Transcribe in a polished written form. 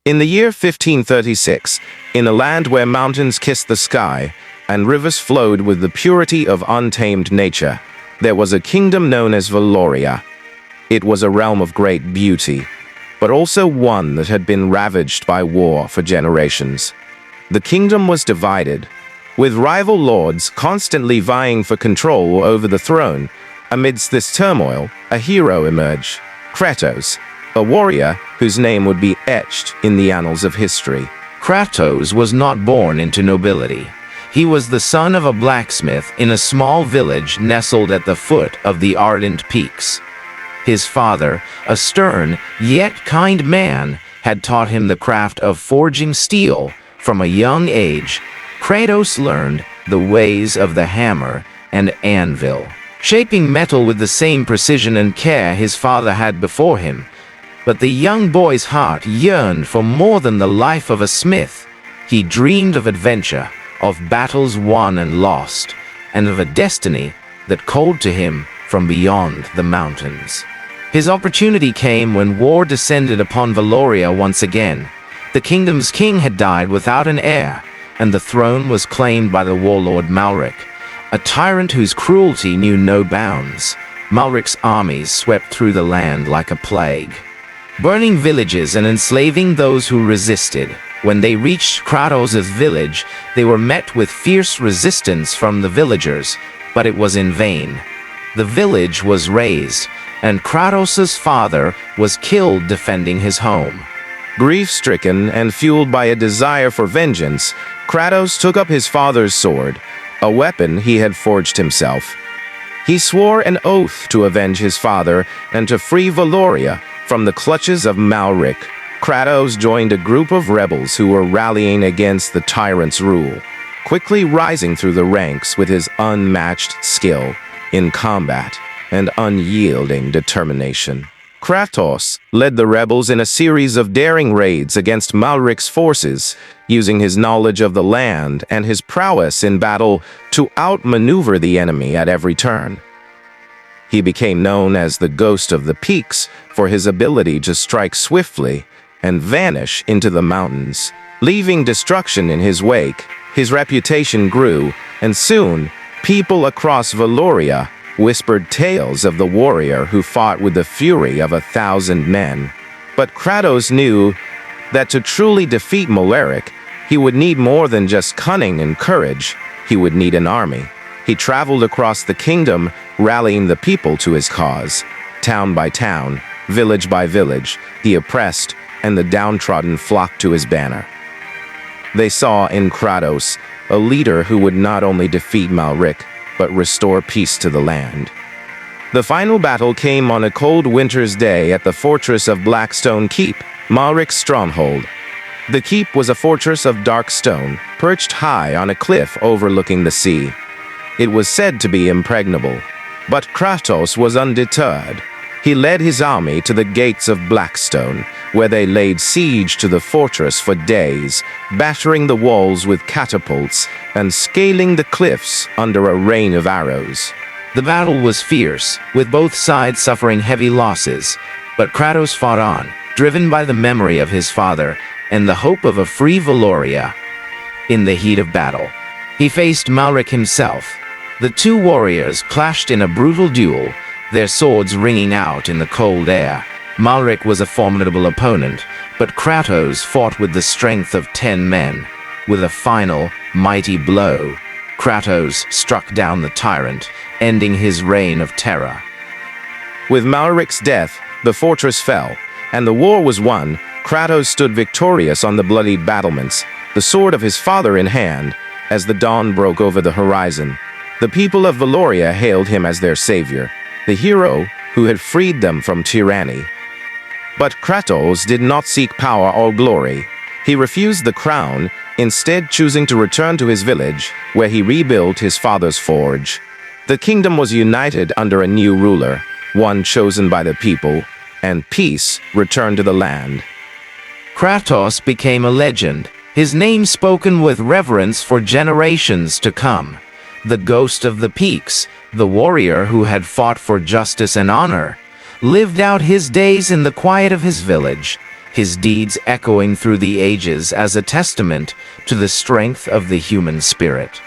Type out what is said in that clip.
In the year 1536, in a land where mountains kissed the sky and rivers flowed with the purity of untamed nature, there was a kingdom known as Valoria. It was a realm of great beauty, but also one that had been ravaged by war for generations. The kingdom was divided, with rival lords constantly vying for control over the throne. Amidst this turmoil, a hero emerged, Kratos, a warrior whose name would be etched in the annals of history. Kratos was not born into nobility. He was the son of a blacksmith in a small village nestled at the foot of the ardent peaks. His father, a stern yet kind man, had taught him the craft of forging steel. From a young age, Kratos learned the ways of the hammer and anvil, shaping metal with the same precision and care his father had before him. But the young boy's heart yearned for more than the life of a smith. He dreamed of adventure, of battles won and lost, and of a destiny that called to him from beyond the mountains. His opportunity came when war descended upon Valoria once again. The kingdom's king had died without an heir, and the throne was claimed by the Warlord Mal, a tyrant whose cruelty knew no bounds. Malric's armies swept through the land like a plague, burning villages and enslaving those who resisted. When they reached Kratos' village, they were met with fierce resistance from the villagers, but it was in vain. The village was razed, and Kratos' father was killed defending his home. Grief-stricken and fueled by a desire for vengeance, Kratos took up his father's sword, a weapon he had forged himself. He swore an oath to avenge his father and to free Valoria from the clutches of Malric. Kratos joined a group of rebels who were rallying against the tyrant's rule, quickly rising through the ranks with his unmatched skill in combat and unyielding determination. Kratos led the rebels in a series of daring raids against Malric's forces, using his knowledge of the land and his prowess in battle to outmaneuver the enemy at every turn. He became known as the Ghost of the Peaks for his ability to strike swiftly and vanish into the mountains, leaving destruction in his wake. His reputation grew, and soon, people across Valoria whispered tales of the warrior who fought with the fury of 1,000 men. But Kratos knew that to truly defeat Malric, he would need more than just cunning and courage. He would need an army. He traveled across the kingdom, rallying the people to his cause. Town by town, village by village, the oppressed and the downtrodden flocked to his banner. They saw in Kratos a leader who would not only defeat Malric, but restore peace to the land. The final battle came on a cold winter's day at the fortress of Blackstone Keep, Malric's stronghold. The keep was a fortress of dark stone, perched high on a cliff overlooking the sea. It was said to be impregnable, but Kratos was undeterred. He led his army to the gates of Blackstone, where they laid siege to the fortress for days, battering the walls with catapults and scaling the cliffs under a rain of arrows. The battle was fierce, with both sides suffering heavy losses, but Kratos fought on, driven by the memory of his father and the hope of a free Valoria. In the heat of battle, he faced Malric himself. The two warriors clashed in a brutal duel, their swords ringing out in the cold air. Malric was a formidable opponent, but Kratos fought with the strength of 10 men. With a final, mighty blow, Kratos struck down the tyrant, ending his reign of terror. With Malric's death, the fortress fell, and the war was won. Kratos stood victorious on the bloodied battlements, the sword of his father in hand, as the dawn broke over the horizon. The people of Valoria hailed him as their savior, the hero who had freed them from tyranny. But Kratos did not seek power or glory. He refused the crown, instead choosing to return to his village, where he rebuilt his father's forge. The kingdom was united under a new ruler, one chosen by the people, and peace returned to the land. Kratos became a legend, his name spoken with reverence for generations to come. The Ghost of the Peaks, the warrior who had fought for justice and honor, lived out his days in the quiet of his village. his deeds echoing through the ages as a testament to the strength of the human spirit.